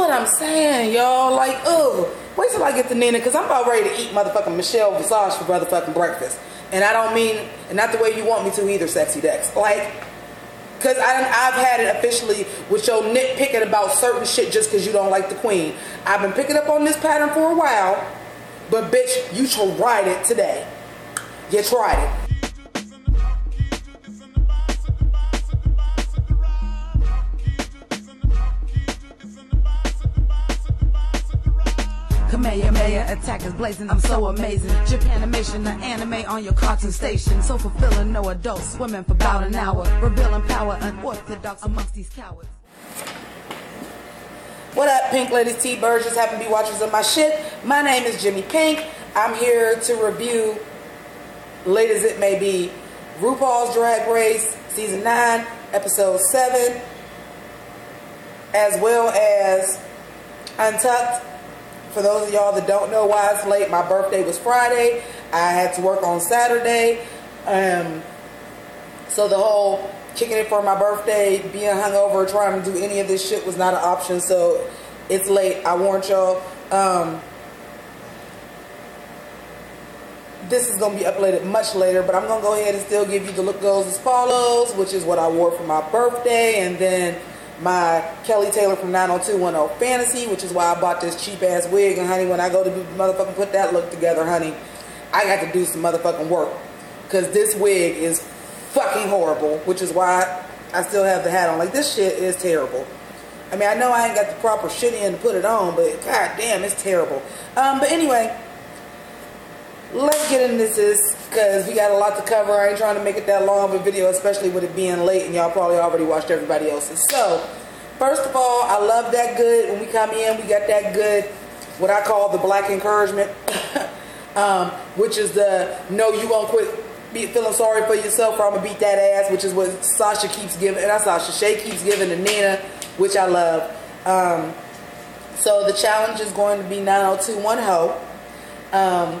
what I'm saying, y'all. Like, ugh. Wait till I get to Nina, because I'm about ready to eat motherfucking Michelle Visage for motherfucking breakfast. And I don't mean, and not the way you want me to either, Sexy Dex. Like, because I've had it officially with your nitpicking about certain shit just because you don't like the queen. I've been picking up on this pattern for a while, but bitch, you tried it today. You tried it. Kamehameha attack is blazing, I'm so amazing. Japanimation, the anime on your cartoon station. So fulfilling, no adults swimming for about an hour. Revealing power, unorthodox amongst these cowards. What up, Pink ladies, T-birds, just happen to be watchers of my shit. My name is Jimmi Pynk. I'm here to review, late as it may be, RuPaul's Drag Race Season 9, Episode 7, as well as Untucked. For those of y'all that don't know why it's late, my birthday was Friday. I had to work on Saturday. So the whole kicking it for my birthday, being hungover, trying to do any of this shit was not an option. So it's late. I warned y'all. This is going to be uploaded much later, but I'm going to go ahead and still give you the look goes as follows, which is what I wore for my birthday. And then my Kelly Taylor from 90210 Fantasy, which is why I bought this cheap ass wig. And honey, when I go to motherfucking put that look together, honey, I got to do some motherfucking work, because this wig is fucking horrible, which is why I still have the hat on. Like, this shit is terrible. I mean, I know I ain't got the proper shit in to put it on, but god damn, it's terrible. But anyway, let's get into this, because we got a lot to cover. I ain't trying to make it that long of a video, especially with it being late, and y'all probably already watched everybody else's. So, first of all, I love that good. When we come in, we got that good, what I call the black encouragement, which is the, no, you gonna quit feeling sorry for yourself, or I'm gonna beat that ass, which is what Sasha keeps giving, and not Sasha, Shay keeps giving to Nina, which I love. So the challenge is going to be 90210.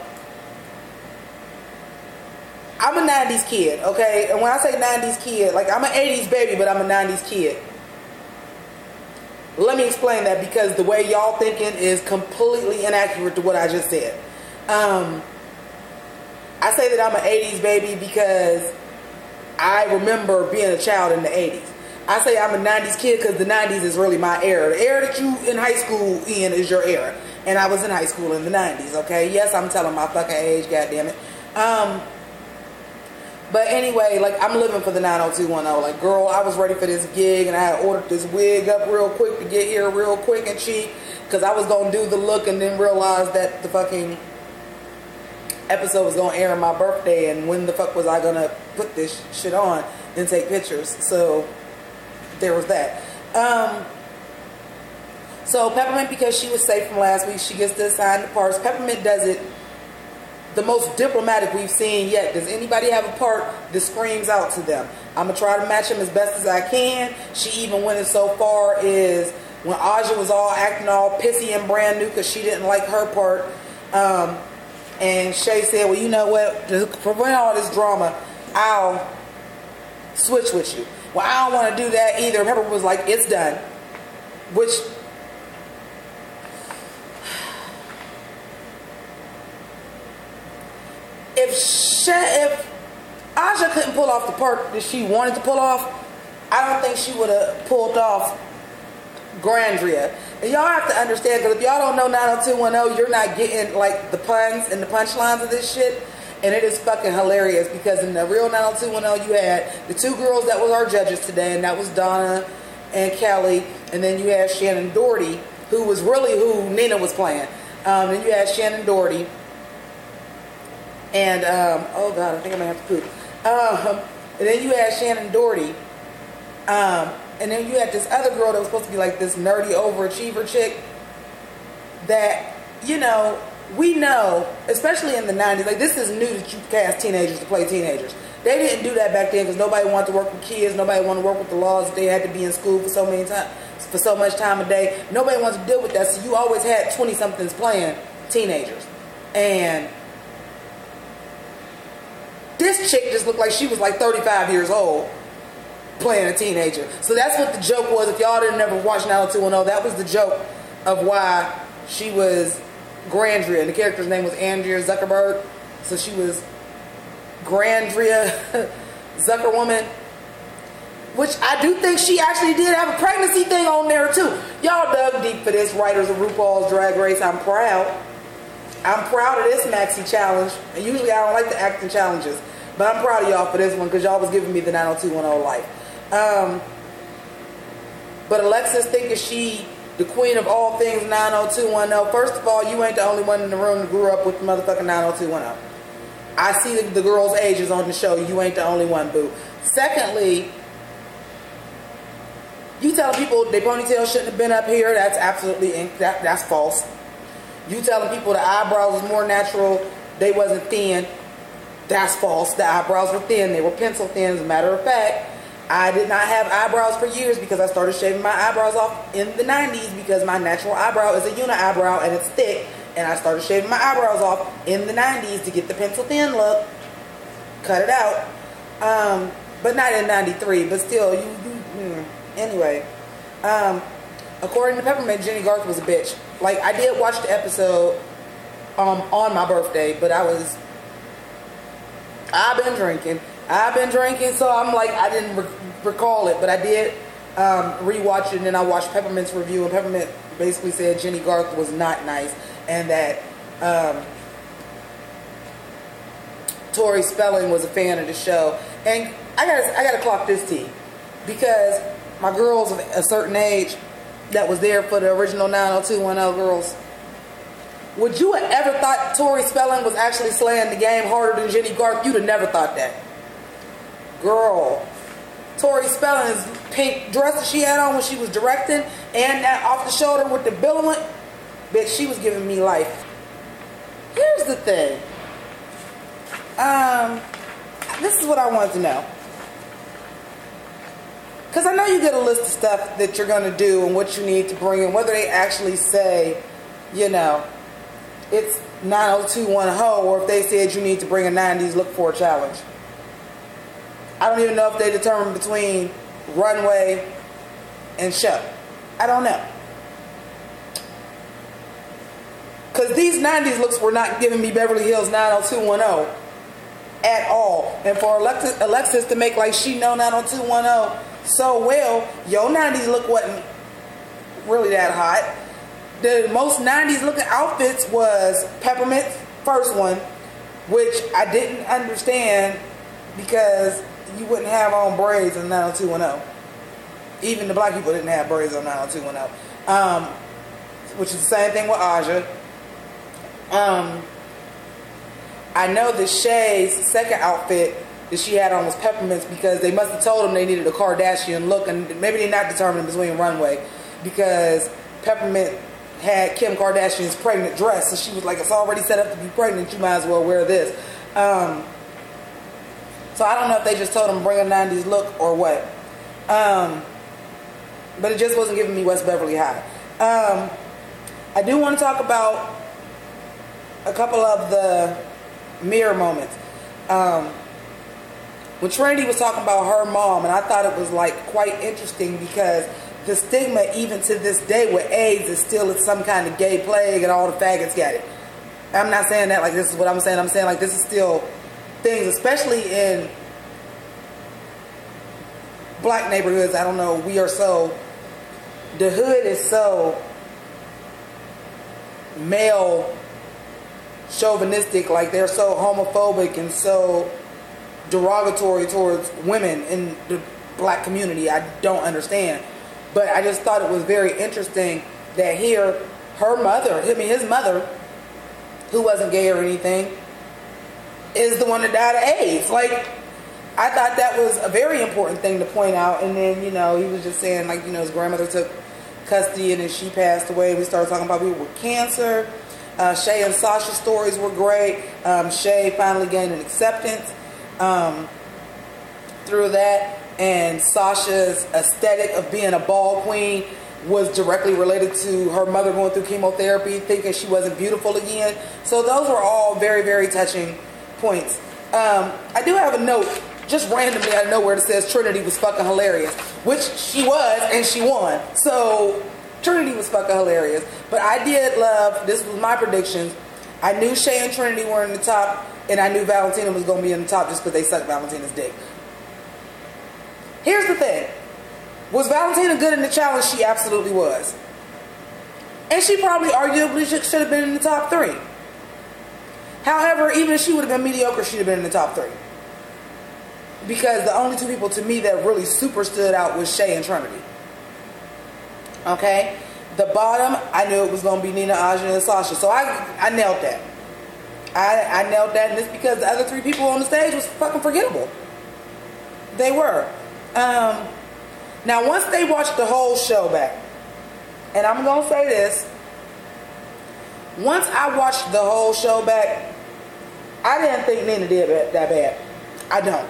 I'm a 90s kid, okay? And when I say 90s kid, like, I'm an 80s baby, but I'm a 90s kid. Let me explain that, because the way y'all thinking is completely inaccurate to what I just said. I say that I'm an 80s baby because I remember being a child in the 80s. I say I'm a 90s kid because the 90s is really my era. The era that you in high school in is your era. And I was in high school in the 90s, okay? Yes, I'm telling my fucking age, goddammit. But anyway, like, I'm living for the 90210. Like, girl, I was ready for this gig, and I had ordered this wig up real quick to get here real quick and cheap, because I was going to do the look and then realize that the fucking episode was going to air on my birthday, and when the fuck was I going to put this shit on and take pictures? So there was that. So Peppermint, because she was safe from last week, she gets to assign the parts. Peppermint does it the most diplomatic we've seen yet. Does anybody have a part that screams out to them? I'm going to try to match them as best as I can. She even went as so far as when Aja was all acting all pissy and brand new because she didn't like her part. And Shay said, well, you know what? To prevent all this drama, I'll switch with you. Well, I don't want to do that either. Pepper was like, it's done. Which, if Aja couldn't pull off the part that she wanted to pull off, I don't think she would have pulled off Grandria. And y'all have to understand, because if y'all don't know 90210, you're not getting like the puns and the punchlines of this shit. And it is fucking hilarious, because in the real 90210, you had the two girls that was our judges today, and that was Donna and Kelly. And then you had Shannon Doherty, who was really who Nina was playing. Then you had Shannon Doherty. And, oh God, I think I might have to poop. And then you had Shannon Doherty. And then you had this other girl that was supposed to be like this nerdy overachiever chick that, you know, we know, especially in the 90s, like, this is new that you cast teenagers to play teenagers. They didn't do that back then because nobody wanted to work with kids. Nobody wanted to work with the laws. They had to be in school for so much time a day. Nobody wanted to deal with that. So you always had 20-somethings playing teenagers. And this chick just looked like she was like 35 years old playing a teenager. So that's what the joke was. If y'all didn't ever watch 90210, that was the joke of why she was Grandria, and the character's name was Andrea Zuckerberg, so she was Grandria Zuckerwoman, which I do think she actually did have a pregnancy thing on there too. Y'all dug deep for this, writers of RuPaul's Drag Race. I'm proud of this maxi challenge, and usually I don't like the acting challenges, but I'm proud of y'all for this one, because y'all was giving me the 90210 life. But Alexis thinking she the queen of all things 90210. First of all, you ain't the only one in the room that grew up with the motherfucking 90210. I see the girls' ages on the show. You ain't the only one, boo. Secondly, you telling people their ponytail shouldn't have been up here. That's absolutely that's false. You telling people the eyebrows was more natural. They wasn't thin. That's false. The eyebrows were thin. They were pencil thin. As a matter of fact, I did not have eyebrows for years because I started shaving my eyebrows off in the 90s because my natural eyebrow is a uni eyebrow and it's thick. And I started shaving my eyebrows off in the 90s to get the pencil thin look. Cut it out. But not in 93. But still, anyway. According to Peppermint, Jenny Garth was a bitch. Like, I did watch the episode on my birthday, but I've been drinking, so I'm like, I didn't recall it, but I did rewatch it, and then I watched Peppermint's review, and Peppermint basically said Jenny Garth was not nice, and that Tori Spelling was a fan of the show. And I gotta clock this tea, because my girls of a certain age that was there for the original 90210 girls, would you have ever thought Tori Spelling was actually slaying the game harder than Jenny Garth? You'd have never thought that. Girl, Tori Spelling's pink dress that she had on when she was directing, and that off the shoulder with the billowing, bitch, she was giving me life. Here's the thing. This is what I wanted to know. Because I know you get a list of stuff that you're going to do and what you need to bring in, whether they actually say, you know, it's 90210, or if they said you need to bring a 90s look for a challenge. I don't even know if they determined between runway and show. I don't know. Because these 90s looks were not giving me Beverly Hills 90210 at all. And for Alexis to make like she know 90210 so well, your 90s look wasn't really that hot. The most 90s looking outfits was Peppermint's first one, which I didn't understand because you wouldn't have on braids in 90210. Even the black people didn't have braids on 90210. Which is the same thing with Aja. I know that Shay's second outfit that she had on was Peppermint's, because they must have told them they needed a Kardashian look, and maybe they're not determined between runway, because Peppermint had Kim Kardashian's pregnant dress, so she was like, it's already set up to be pregnant, you might as well wear this. So I don't know if they just told them bring a 90s look or what. But it just wasn't giving me West Beverly High. I do want to talk about a couple of the mirror moments. When Trinity was talking about her mom, and I thought it was like quite interesting, because the stigma even to this day with AIDS is still some kind of gay plague and all the faggots got it. I'm not saying that like this is what I'm saying. I'm saying like this is still things, especially in black neighborhoods. I don't know, we are so, the hood is so male chauvinistic, like they're so homophobic and so derogatory towards women in the black community. I don't understand. But I just thought it was very interesting that here, her mother, his mother, who wasn't gay or anything, is the one that died of AIDS. Like, I thought that was a very important thing to point out. And then, you know, he was just saying, like, you know, his grandmother took custody and then she passed away. We started talking about people with cancer. Shay and Sasha's stories were great. Shay finally gained an acceptance through that. And Sasha's aesthetic of being a ball queen was directly related to her mother going through chemotherapy, thinking she wasn't beautiful again. So those were all very, very touching points. I do have a note, just randomly out of nowhere, that says Trinity was fucking hilarious, which she was, and she won. So Trinity was fucking hilarious. But I did love, this was my predictions, I knew Shay and Trinity were in the top, and I knew Valentina was going to be in the top just because they sucked Valentina's dick. Here's the thing. Was Valentina good in the challenge? She absolutely was. And she probably arguably should have been in the top 3. However, even if she would have been mediocre, she'd have been in the top 3. Because the only 2 people to me that really super stood out was Shay and Trinity. Okay? The bottom, I knew it was going to be Nina, Aja, and Sasha. So I nailed that. I nailed that. And it's because the other 3 people on the stage was fucking forgettable. They were. Now, once they watched the whole show back, and I'm going to say this, once I watched the whole show back, I didn't think Nina did that bad. I don't.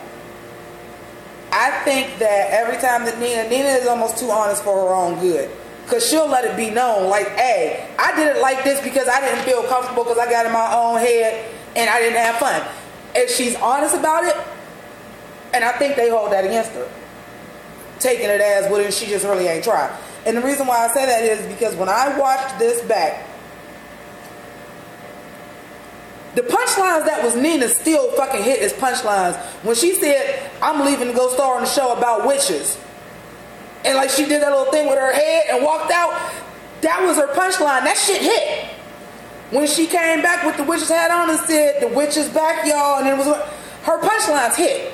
I think that every time that Nina is almost too honest for her own good. Because she'll let it be known, like, hey, I did it like this because I didn't feel comfortable because I got in my own head and I didn't have fun. If she's honest about it, and I think they hold that against her, taking it as, well, she just really ain't tried. And the reason why I say that is because when I watched this back, the punchlines that was Nina still fucking hit as punchlines. When she said, I'm leaving to go star on the show about witches. And like she did that little thing with her head and walked out. That was her punchline. That shit hit. When she came back with the witch's hat on and said, the witch is back, y'all. And it was her punchlines hit.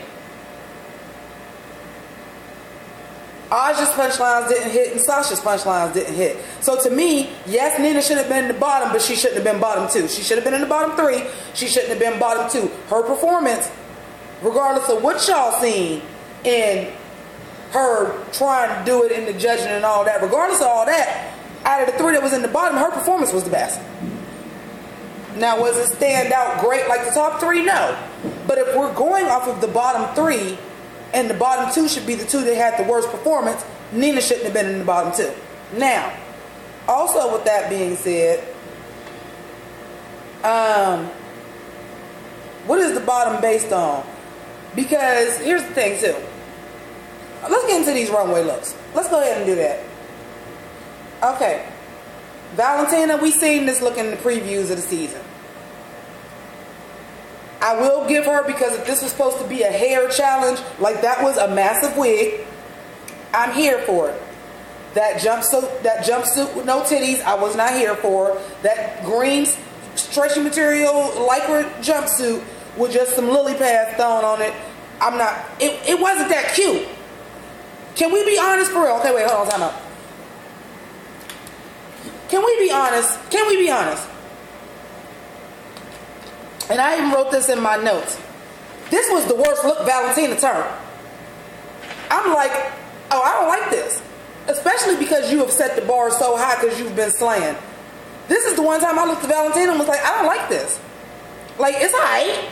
Aja's punchlines didn't hit and Sasha's punchlines didn't hit. So to me, yes, Nina should have been in the bottom, but she shouldn't have been bottom 2. She should have been in the bottom 3. She shouldn't have been bottom 2. Her performance, regardless of what y'all seen in her trying to do it in the judging and all that, regardless of all that, out of the 3 that was in the bottom, her performance was the best. Now, was it stand out great like the top 3? No. But if we're going off of the bottom 3, and the bottom 2 should be the 2 that had the worst performance, Nina shouldn't have been in the bottom 2. Now, also with that being said, what is the bottom based on? Because here's the thing too. Let's get into these runway looks. Let's go ahead and do that. Okay. Valentina, we seen this look in the previews of the season. I will give her, because if this was supposed to be a hair challenge, like that was a massive wig, I'm here for it. That jumpsuit with no titties, I was not here for. That green stretchy material lycra jumpsuit with just some lily pads thrown on it, I'm not, it wasn't that cute. Can we be honest for real? Okay, wait, hold on, time out. Can we be honest? Can we be honest? And I even wrote this in my notes. This was the worst look Valentina turned. I'm like, oh, I don't like this. Especially because you have set the bar so high because you've been slaying. This is the one time I looked at Valentina and was like, I don't like this. Like, it's alright.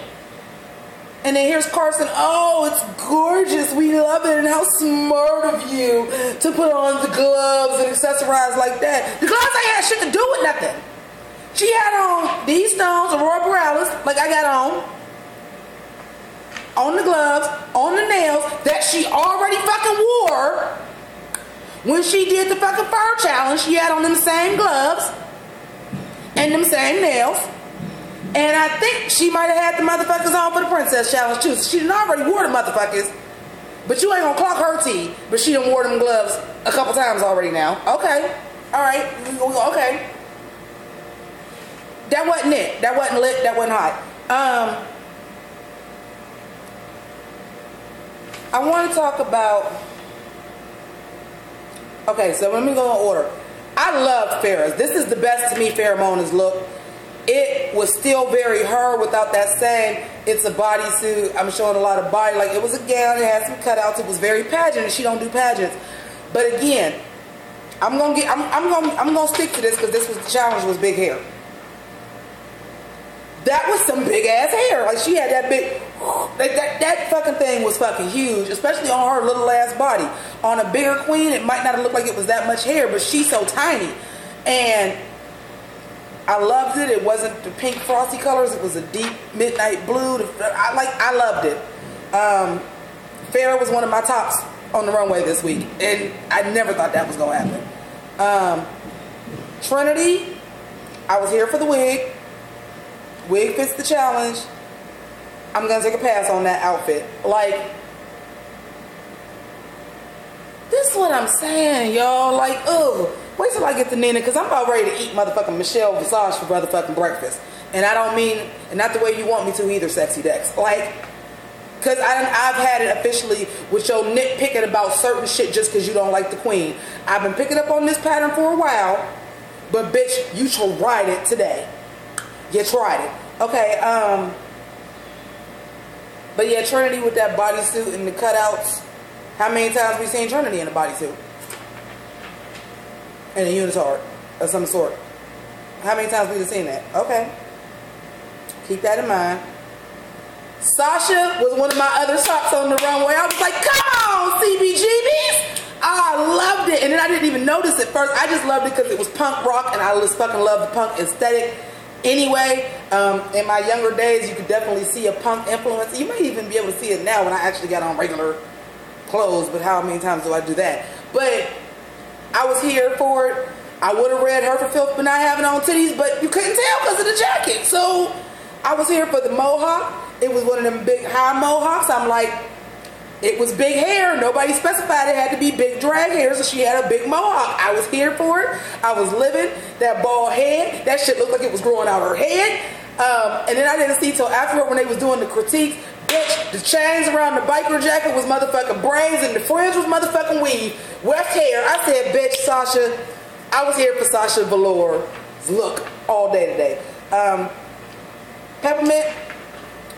And then here's Carson, oh, it's gorgeous, we love it, and how smart of you to put on the gloves and accessorize like that. The gloves ain't had shit to do with nothing. She had on these stones, Aurora Borealis, like I got on the gloves, on the nails, that she already fucking wore when she did the fucking fur challenge. She had on them same gloves and them same nails. And I think she might have had the motherfuckers on for the princess challenge too. So she done already wore the motherfuckers. But you ain't gonna clock her tea. But she done wore them gloves a couple times already now. Okay. Alright. Okay. That wasn't it. That wasn't lit. That wasn't hot. I want to talk about... Okay, so let me go in order. I loved Farrah's. This is the best to me Farrah Mona's look. It was still very her without that saying it's a bodysuit. I'm showing a lot of body. Like, it was a gown. It had some cutouts. It was very pageant, and she don't do pageants. But again, I'm gonna stick to this because this was the challenge. Was big hair. That was some big ass hair. Like, she had that big, that fucking thing was fucking huge, especially on her little ass body. On a bigger queen, it might not have looked like it was that much hair, but she's so tiny. And I loved it. It wasn't the pink frosty colors. It was a deep midnight blue. I loved it. Farrah was one of my tops on the runway this week, and I never thought that was gonna happen. Trinity, I was here for the wig. Wig fits the challenge. I'm gonna take a pass on that outfit. Like, this is what I'm saying, y'all. Like, ugh. Wait till I get to Nina, because I'm about ready to eat motherfucking Michelle Visage for motherfucking breakfast. And I don't mean, and not the way you want me to either, Sexy Dex. Like, because I've had it officially with your nitpicking about certain shit just because you don't like the queen. I've been picking up on this pattern for a while, but bitch, you tried it today. You tried it. Okay, but yeah, Trinity with that bodysuit and the cutouts. How many times we seen Trinity in a bodysuit? And a unitard of some sort. How many times we have seen that? Okay. Keep that in mind. Sasha was one of my other stops on the runway. I was like, come on, CBGBs. I loved it. And then I didn't even notice it first. I just loved it because it was punk rock and I just fucking love the punk aesthetic. Anyway, in my younger days, you could definitely see a punk influence. You may even be able to see it now when I actually got on regular clothes, but how many times do I do that? But I was here for it. I would have read her for filth for not having on titties, but you couldn't tell because of the jacket. So I was here for the mohawk. It was one of them big high mohawks. I'm like, it was big hair. Nobody specified it had to be big drag hair, so she had a big mohawk. I was here for it. I was living. That bald head, that shit looked like it was growing out her head. And then I didn't see till afterward when they was doing the critiques. Bitch, the chains around the biker jacket was motherfucking braids and the fringe was motherfucking weave. Weft hair. I said, bitch, Sasha, I was here for Sasha Velour's look all day today. Peppermint,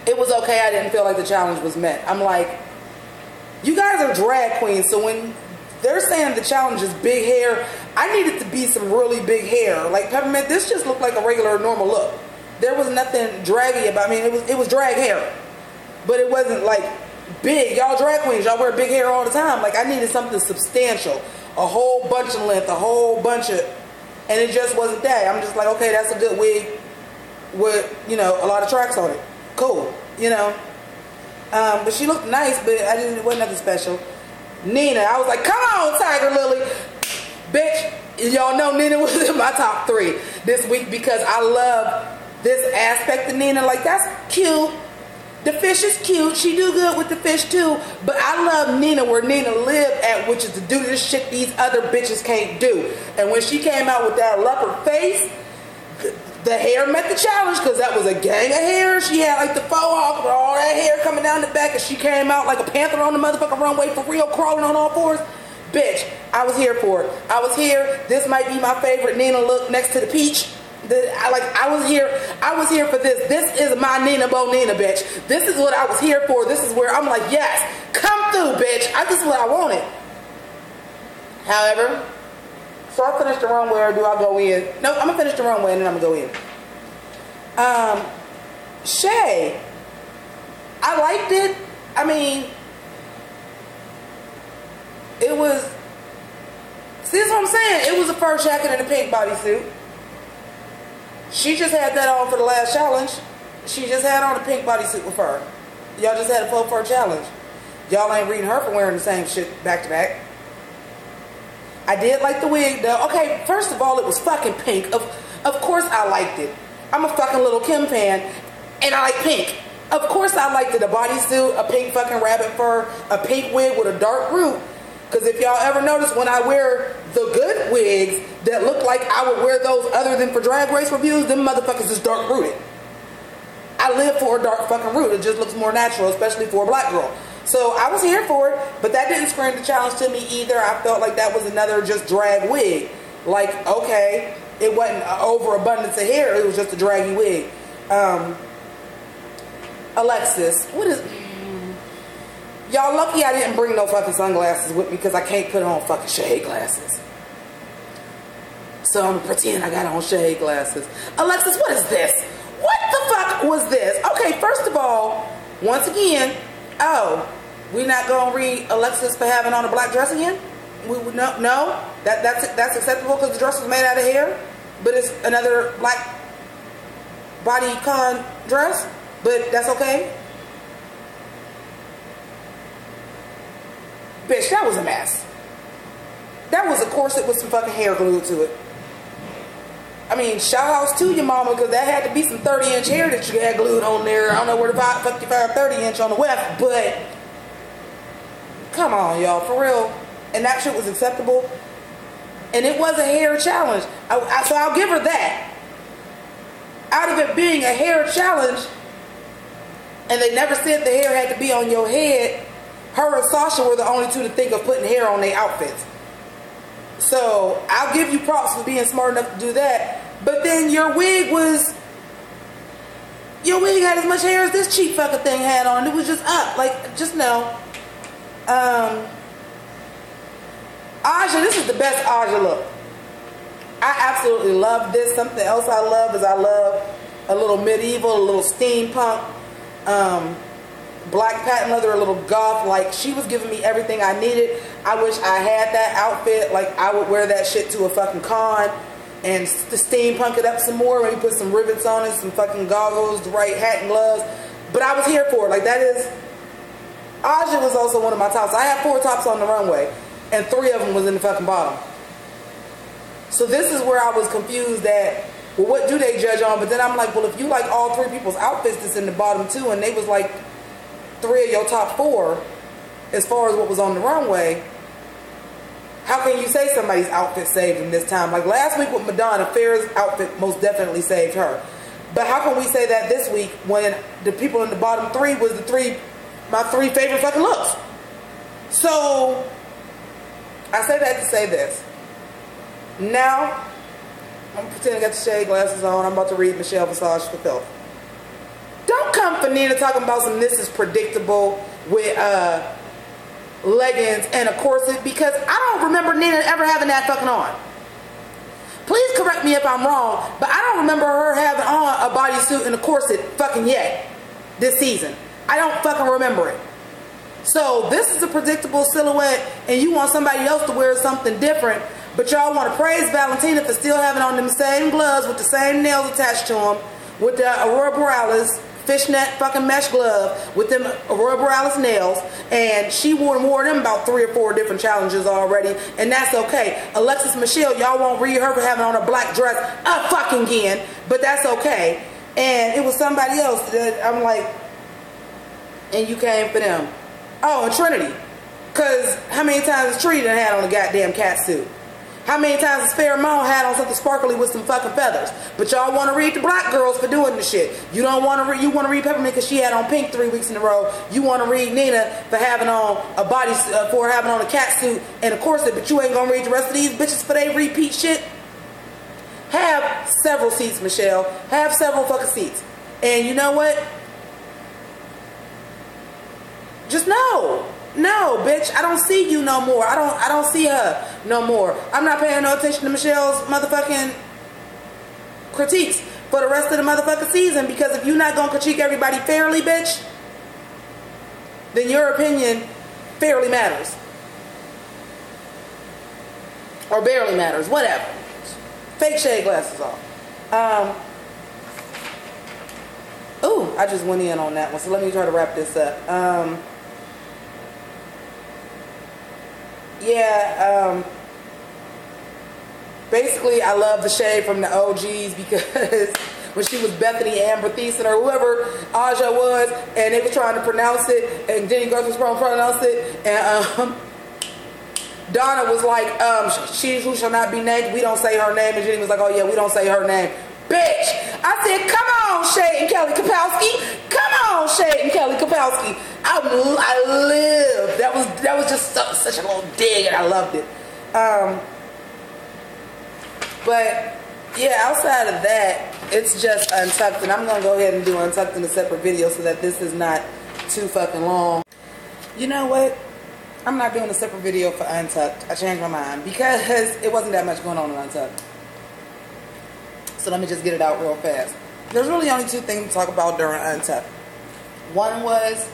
it was okay. I didn't feel like the challenge was met. I'm like, you guys are drag queens, so when they're saying the challenge is big hair, I needed to be some really big hair. Like Peppermint, this just looked like a regular normal look. There was nothing draggy about. I mean, it was drag hair, but it wasn't like big. Y'all drag queens, y'all wear big hair all the time. Like I needed something substantial, a whole bunch of length, a whole bunch of, and it just wasn't that. I'm just like, okay, that's a good wig with, you know, a lot of tracks on it. Cool, you know. But she looked nice, but it wasn't nothing special. Nina, I was like, come on, Tiger Lily. Bitch, y'all know Nina was in my top 3 this week because I love this aspect of Nina. Like, that's cute. The fish is cute. She do good with the fish too. But I love Nina where Nina lived at, which is to do this shit these other bitches can't do. And when she came out with that leopard face, the hair met the challenge because that was a gang of hair. She had like the faux hawk with all that hair coming down the back, and she came out like a panther on the motherfucking runway for real, crawling on all fours. Bitch, I was here for it. I was here. This might be my favorite Nina look next to the peach. I was here for this. This is my Nina Bonina, bitch. This is what I was here for. This is where I'm like, yes, come through, bitch. This is what I wanted. However, so I finished the runway, or do I go in? No, I'm gonna finish the runway and then I'm gonna go in. Shay, I liked it. I mean, it was, see, that's what I'm saying. It was a fur jacket and a pink bodysuit. She just had that on for the last challenge. She just had on a pink bodysuit with fur. Y'all just had a faux fur challenge. Y'all ain't reading her for wearing the same shit back to back. I did like the wig though. Okay, first of all, it was fucking pink. Of course I liked it. I'm a fucking little Kim fan, and I like pink. Of course I liked it. A bodysuit, a pink fucking rabbit fur, a pink wig with a dark root. Because if y'all ever notice, when I wear the good wigs that look like I would wear those other than for Drag Race reviews, them motherfuckers is dark rooted. I live for a dark fucking root. It just looks more natural, especially for a black girl. So I was here for it, but that didn't scream the challenge to me either. I felt like that was another just drag wig. Like, okay, it wasn't an overabundance of hair. It was just a draggy wig. Alexis, what is... Y'all lucky I didn't bring no fucking sunglasses with me because I can't put on fucking shade glasses. So I'm gonna pretend I got on shade glasses. Alexis, what is this? What the fuck was this? Okay, first of all, once again, oh, we not gonna read Alexis for having on a black dress again? No, that's acceptable because the dress was made out of hair, but it's another black bodycon dress, but that's okay. Bitch, that was a mess. That was a corset with some fucking hair glued to it. I mean, shout outs to your mama, because that had to be some 30-inch hair that you had glued on there. I don't know where the fuck you found 30-inch on the web, but come on, y'all, for real. And that shit was acceptable. And it was a hair challenge. So I'll give her that. Out of it being a hair challenge, and they never said the hair had to be on your head, her and Sasha were the only two to think of putting hair on their outfits. So I'll give you props for being smart enough to do that. But then your wig had as much hair as this cheap fucking thing had on. It was just up. Like, just know. Aja, this is the best Aja look. I absolutely love this. Something else I love is I love a little medieval, a little steampunk, black patent leather, a little goth. Like, she was giving me everything I needed. I wish I had that outfit. Like, I would wear that shit to a fucking con and to steampunk it up some more. Maybe put some rivets on it, some fucking goggles, the right hat and gloves. But I was here for it. Like, that is... Aja was also one of my tops. I had 4 tops on the runway, and 3 of them was in the fucking bottom. So this is where I was confused at, well, what do they judge on? But then I'm like, well, if you like all 3 people's outfits that's in the bottom too, and they was like 3 of your top 4 as far as what was on the runway, how can you say somebody's outfit saved them this time? Like last week with Madonna, Farrah's outfit most definitely saved her. But how can we say that this week when the people in the bottom 3 was my 3 favorite fucking looks? So I say that to say this. Now, I'm pretending I got the shade glasses on. I'm about to read Michelle Visage for Filth. Don't come for Nina talking about some this is predictable with leggings and a corset, because I don't remember Nina ever having that fucking on. Please correct me if I'm wrong, but I don't remember her having on a bodysuit and a corset fucking yet this season. I don't fucking remember it. So this is a predictable silhouette, and you want somebody else to wear something different, but y'all want to praise Valentina for still having on them same gloves with the same nails attached to them, with the Aurora Borealis fishnet fucking mesh glove with them Aurora Borealis nails, and she wore them about 3 or 4 different challenges already, and that's okay. Alexis Michelle, y'all won't read her for having on a black dress fucking again, but that's okay. And it was somebody else that I'm like, and you came for them. Oh, and Trinity. Because how many times has Trinity done had on a goddamn cat suit? How many times has Farrah Moan had on something sparkly with some fucking feathers? But y'all want to read the black girls for doing the shit. You don't want to read. You want to read Peppermint because she had on Pynk 3 weeks in a row. You want to read Nina for having on a body, for having on a cat suit and a corset. But you ain't gonna read the rest of these bitches for they repeat shit. Have several seats, Michelle. Have several fucking seats. And you know what? Just know. No, bitch, I don't see you no more. I don't see her no more. I'm not paying no attention to Michelle's motherfucking critiques for the rest of the motherfucking season, because if you're not gonna critique everybody fairly, bitch, then your opinion fairly matters. Or barely matters, whatever. Fake shade glasses off. Ooh, I just went in on that one, so let me try to wrap this up. Basically, I love the shade from the OGs, because when she was Bethany Amber Thiessen or whoever Aja was, and they were trying to pronounce it, and Jenny Garth was trying to pronounce it, and Donna was like, she who shall not be named, we don't say her name, and Jenny was like, oh yeah, we don't say her name. Bitch! I said, come on, Shade and Kelly Kapowski. Come on, Shade and Kelly Kapowski. I lived. That was just such a little dig, and I loved it. But yeah, outside of that, it's just Untucked, and I'm gonna go ahead and do Untucked in a separate video so that this is not too fucking long. You know what? I'm not doing a separate video for Untucked. I changed my mind because it wasn't that much going on in Untucked. So let me just get it out real fast. There's really only 2 things to talk about during Untucked. One was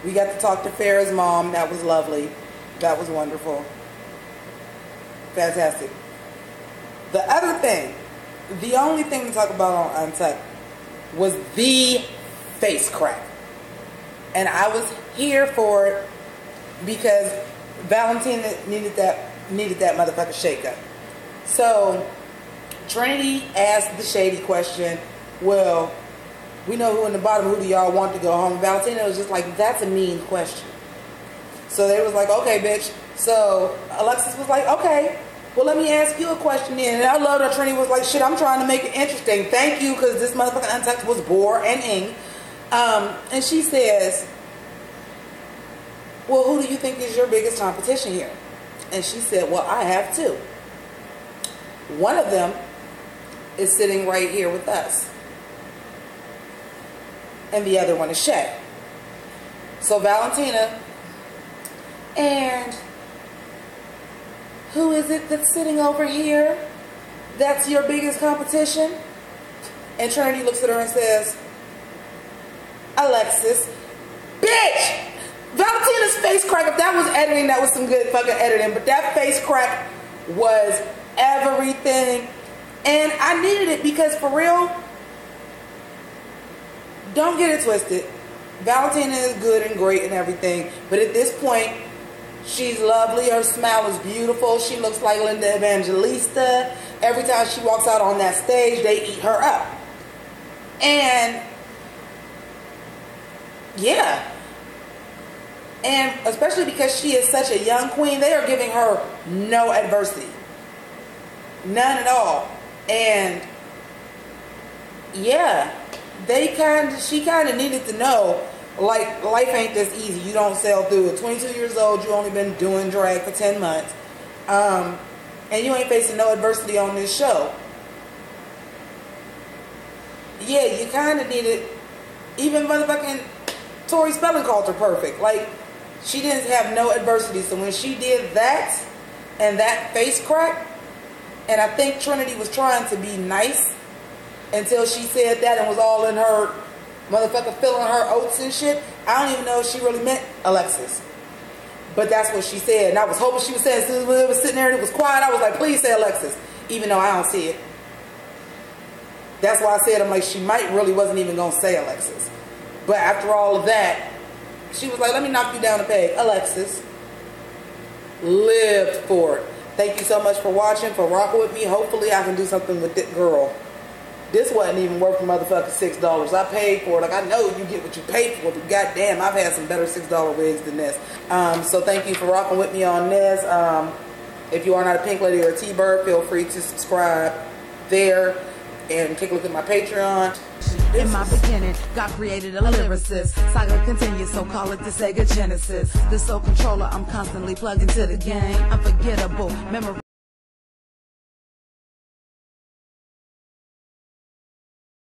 we got to talk to Farrah's mom. That was lovely. That was wonderful. Fantastic. The other thing, the only thing to talk about on Untucked was the face crack. And I was here for it because Valentina needed that motherfucker shake up. So Trinity asked the shady question, well, we know who in the bottom, who do y'all want to go home? Valentina was just like, that's a mean question. So they was like, okay, bitch. So Alexis was like, okay, well, let me ask you a question then. And I love that Trinity was like, shit, I'm trying to make it interesting. Thank you, because this motherfucking Untucked was bore and ing. And she says, well, who do you think is your biggest competition here? And she said, well, I have two. One of them is sitting right here with us. And the other one is Shay. So Valentina, and who is it that's sitting over here that's your biggest competition? And Trinity looks at her and says, Alexis. Bitch! Valentina's face crack, if that was editing, that was some good fucking editing, but that face crack was everything. And I needed it because, for real, don't get it twisted. Valentina is good and great and everything, but at this point, she's lovely. Her smile is beautiful. She looks like Linda Evangelista. Every time she walks out on that stage, they eat her up. And yeah. And especially because she is such a young queen, they are giving her no adversity. None at all. And yeah, she kind of needed to know, like, life ain't this easy. You don't sail through it. 22 years old, you only been doing drag for 10 months. And you ain't facing no adversity on this show. Yeah, you kind of needed, even motherfucking Tori Spelling called her perfect. Like, she didn't have no adversity. So when she did that and that face crack, and I think Trinity was trying to be nice until she said that and was all in her motherfucker feeling her oats and shit. I don't even know if she really meant Alexis. But that's what she said. And I was hoping she was saying, as soon as it was sitting there and it was quiet, I was like, please say Alexis. Even though I don't see it. That's why I said, I'm like, she might really wasn't even going to say Alexis. But after all of that, she was like, let me knock you down a peg. Alexis lived for it. Thank you so much for watching, for rocking with me. Hopefully I can do something with it, girl. This wasn't even worth motherfucking $6. I paid for it. Like, I know you get what you pay for, but goddamn, I've had some better $6 wigs than this. So thank you for rocking with me on this. If you are not a Pink Lady or a T-Bird, feel free to subscribe there and take a look at my Patreon. In my beginning, God created a lyricist. Saga continues, so call it the Sega Genesis. The soul controller, I'm constantly plugged into the game. Unforgettable memory.